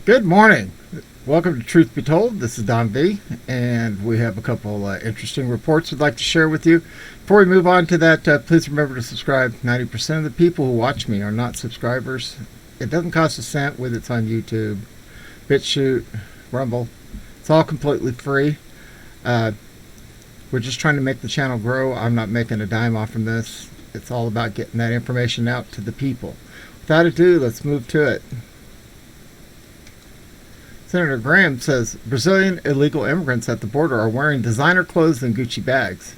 Good morning. Welcome to Truth Be Told. This is Don V, and we have a couple interesting reports we'd like to share with you. Before we move on to that, please remember to subscribe. 90% of the people who watch me are not subscribers. It doesn't cost a cent whether it's on YouTube, BitChute, Rumble. It's all completely free. We're just trying to make the channel grow. I'm not making a dime off from this. It's all about getting that information out to the people. Without ado, let's move to it. Senator Graham says Brazilian illegal immigrants at the border are wearing designer clothes and Gucci bags.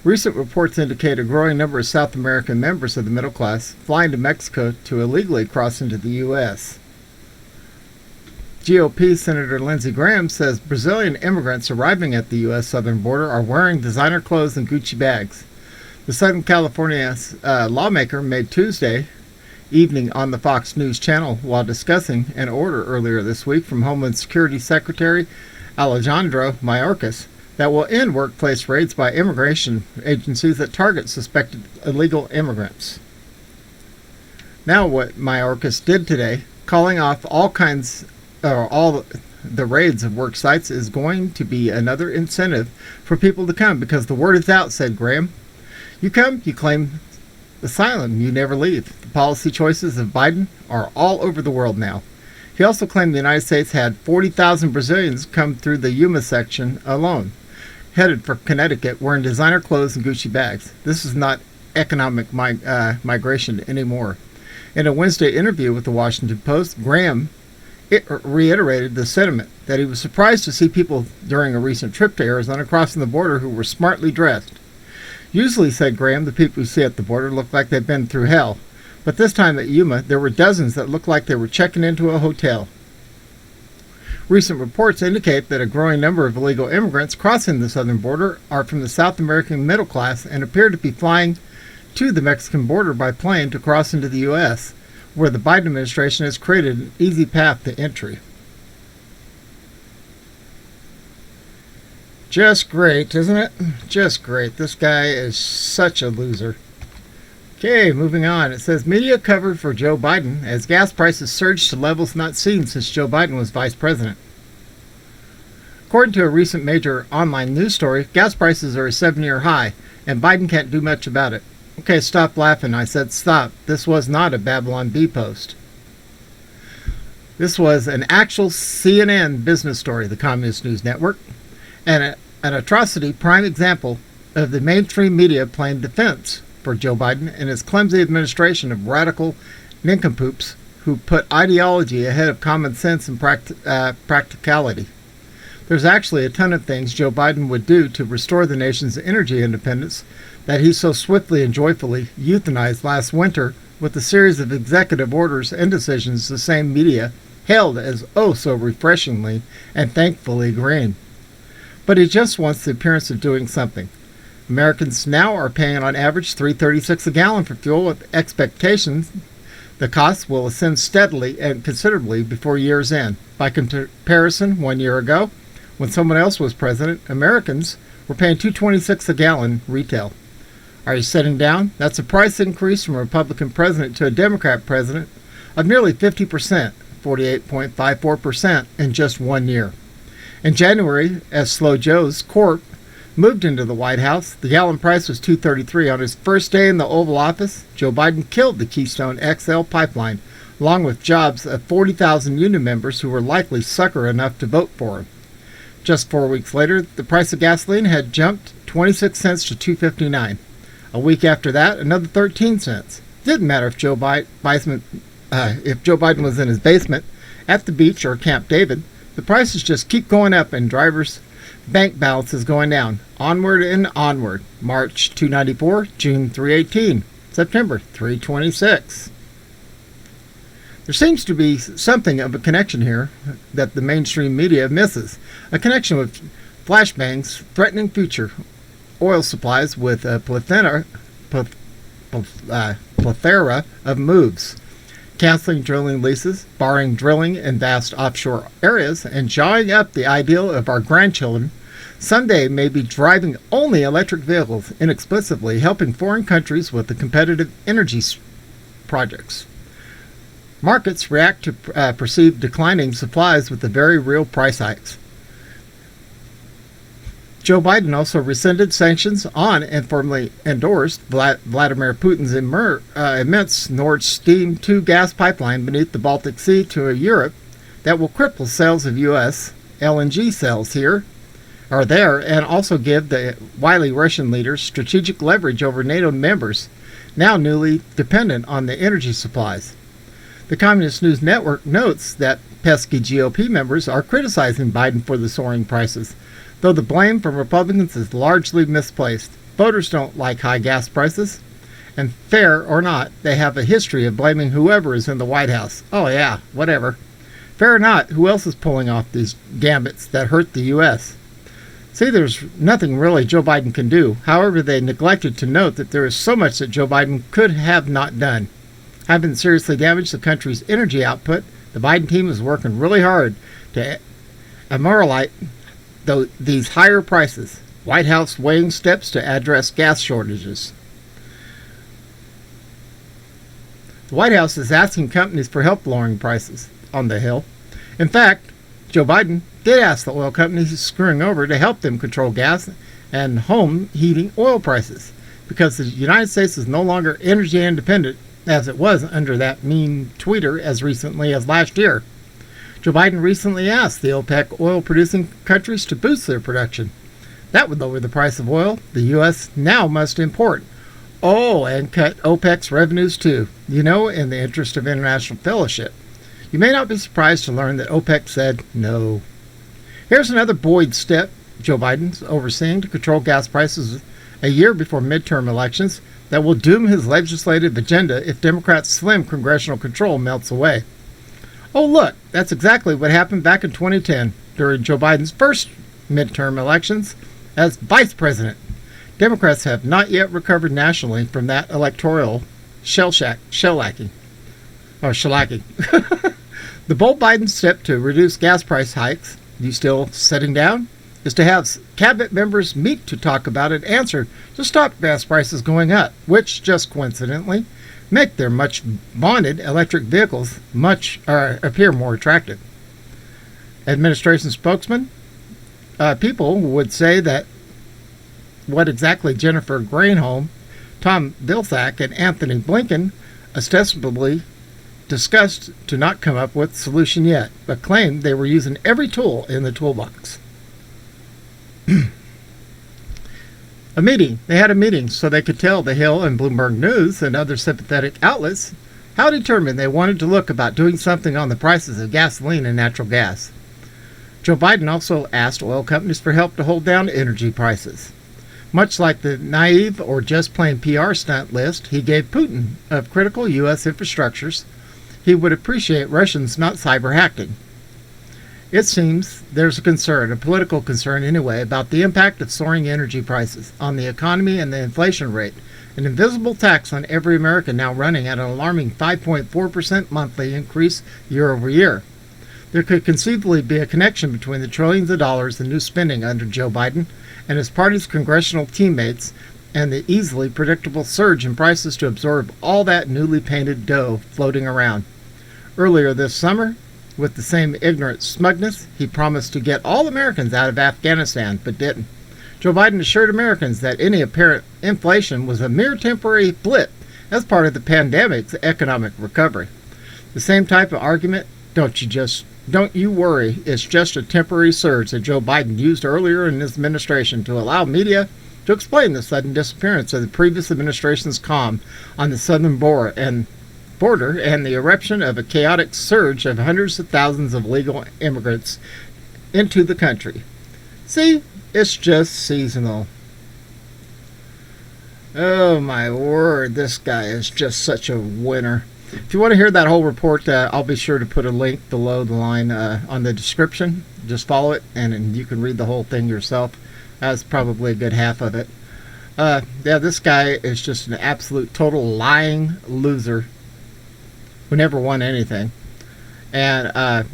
Recent reports indicate a growing number of South American members of the middle class flying to Mexico to illegally cross into the U.S. GOP Senator Lindsey Graham says Brazilian immigrants arriving at the U.S. southern border are wearing designer clothes and Gucci bags. The Southern California lawmaker made Tuesday evening on the Fox News channel while discussing an order earlier this week from Homeland Security Secretary Alejandro Mayorkas that will end workplace raids by immigration agencies that target suspected illegal immigrants. Now what Mayorkas did today, calling off all the raids of work sites, is going to be another incentive for people to come because the word is out, said Graham. You come, you claim asylum, you never leave. The policy choices of Biden are all over the world now. He also claimed the United States had 40,000 Brazilians come through the Yuma section alone, headed for Connecticut wearing designer clothes and Gucci bags. This is not economic migration anymore. In a Wednesday interview with the Washington Post, Graham reiterated the sentiment that he was surprised to see people during a recent trip to Arizona crossing the border who were smartly dressed. Usually, said Graham, the people you see at the border look like they've been through hell. But this time at Yuma, there were dozens that looked like they were checking into a hotel. Recent reports indicate that a growing number of illegal immigrants crossing the southern border are from the South American middle class and appear to be flying to the Mexican border by plane to cross into the U.S., where the Biden administration has created an easy path to entry. Just great, isn't it? Just great. This guy is such a loser. Okay, moving on. It says media covered for Joe Biden as gas prices surged to levels not seen since Joe Biden was vice president. According to a recent major online news story, gas prices are a 7-year high, and Biden can't do much about it. Okay, stop laughing. I said stop. This was not a Babylon Bee post. This was an actual CNN business story, the Communist News Network, and an atrocity prime example of the mainstream media playing defense for Joe Biden and his clumsy administration of radical nincompoops who put ideology ahead of common sense and practicality. There's actually a ton of things Joe Biden would do to restore the nation's energy independence that he so swiftly and joyfully euthanized last winter with a series of executive orders and decisions the same media hailed as oh so refreshingly and thankfully green. But he just wants the appearance of doing something. Americans now are paying on average $3.36 a gallon for fuel with expectations the costs will ascend steadily and considerably before year's end. By comparison, 1 year ago, when someone else was president, Americans were paying $2.26 a gallon retail. Are you sitting down? That's a price increase from a Republican president to a Democrat president of nearly 50%, 48.54% in just 1 year. In January, as Slow Joe's Corp moved into the White House, the gallon price was $2.33. On his first day in the Oval Office, Joe Biden killed the Keystone XL pipeline, along with jobs of 40,000 union members who were likely sucker enough to vote for him. Just 4 weeks later, the price of gasoline had jumped 26 cents to $2.59. A week after that, another 13 cents. Didn't matter if Joe Biden was in his basement, at the beach, or Camp David. The prices just keep going up and drivers' bank balance is going down. Onward and onward. March $2.94, June $3.18, September $3.26. There seems to be something of a connection here that the mainstream media misses. A connection with flashbangs threatening future oil supplies with a plethora of moves. Canceling drilling leases, barring drilling in vast offshore areas, and jawing up the ideal of our grandchildren someday may be driving only electric vehicles, inexplicably helping foreign countries with the competitive energy projects. Markets react to perceived declining supplies with the very real price hikes. Joe Biden also rescinded sanctions on and formally endorsed Vladimir Putin's immense Nord Stream 2 gas pipeline beneath the Baltic Sea to Europe that will cripple sales of U.S. LNG sales there, and also give the wily Russian leaders strategic leverage over NATO members, now newly dependent on the energy supplies. The Communist News Network notes that pesky GOP members are criticizing Biden for the soaring prices, though the blame from Republicans is largely misplaced. Voters don't like high gas prices, and fair or not, they have a history of blaming whoever is in the White House. Oh yeah, whatever. Fair or not, who else is pulling off these gambits that hurt the U.S.? See, there's nothing really Joe Biden can do. However, they neglected to note that there is so much that Joe Biden could have not done. Having seriously damaged the country's energy output, the Biden team is working really hard to ameliorate these higher prices. White House weighing steps to address gas shortages. The White House is asking companies for help lowering prices on the Hill. In fact, Joe Biden did ask the oil companies he's screwing over to help them control gas and home heating oil prices, because the United States is no longer energy independent as it was under that mean tweeter as recently as last year. Joe Biden recently asked the OPEC oil-producing countries to boost their production. That would lower the price of oil the U.S. now must import. Oh, and cut OPEC's revenues too, in the interest of international fellowship. You may not be surprised to learn that OPEC said no. Here's another Boyd step Joe Biden's overseeing to control gas prices a year before midterm elections that will doom his legislative agenda if Democrats' slim congressional control melts away. Oh look, that's exactly what happened back in 2010 during Joe Biden's first midterm elections as vice president. Democrats have not yet recovered nationally from that electoral shellacking. The bold Biden step to reduce gas price hikes, you still sitting down, is to have cabinet members meet to talk about an answer to stop gas prices going up, which, just coincidentally, make their much vaunted electric vehicles appear more attractive. Administration spokesman, people would say that what exactly Jennifer Granholm, Tom Vilsack, and Anthony Blinken ostensibly discussed to not come up with a solution yet, but claimed they were using every tool in the toolbox. They had a meeting so they could tell The Hill and Bloomberg News and other sympathetic outlets how determined they wanted to look about doing something on the prices of gasoline and natural gas. Joe Biden also asked oil companies for help to hold down energy prices. Much like the naive or just plain PR stunt list he gave Putin of critical U.S. infrastructures, he would appreciate Russians not cyber hacking. It seems there's a political concern anyway, about the impact of soaring energy prices on the economy and the inflation rate, an invisible tax on every American now running at an alarming 5.4% monthly increase year over year. There could conceivably be a connection between the trillions of dollars in new spending under Joe Biden and his party's congressional teammates and the easily predictable surge in prices to absorb all that newly painted dough floating around. Earlier this summer, with the same ignorant smugness, he promised to get all Americans out of Afghanistan, but didn't. Joe Biden assured Americans that any apparent inflation was a mere temporary blip as part of the pandemic's economic recovery. The same type of argument, don't you worry, it's just a temporary surge that Joe Biden used earlier in his administration to allow media to explain the sudden disappearance of the previous administration's calm on the southern border and the eruption of a chaotic surge of hundreds of thousands of illegal immigrants into the country. See, it's just seasonal. Oh my word, this guy is just such a winner. If you want to hear that whole report, I'll be sure to put a link below the line on the description. Just follow it, and you can read the whole thing yourself. That's probably a good half of it. This guy is just an absolute total lying loser who never won anything. And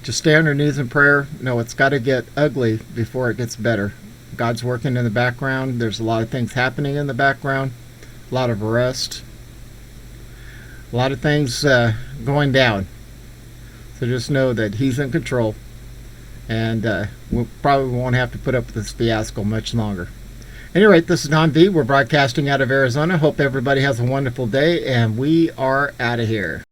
just stay on your knees in prayer. No, it's got to get ugly before it gets better. God's working in the background. There's a lot of things happening in the background. A lot of arrest. A lot of things going down. So just know that he's in control. And we probably won't have to put up with this fiasco much longer. At any rate, this is Don V. We're broadcasting out of Arizona. Hope everybody has a wonderful day, and we are out of here.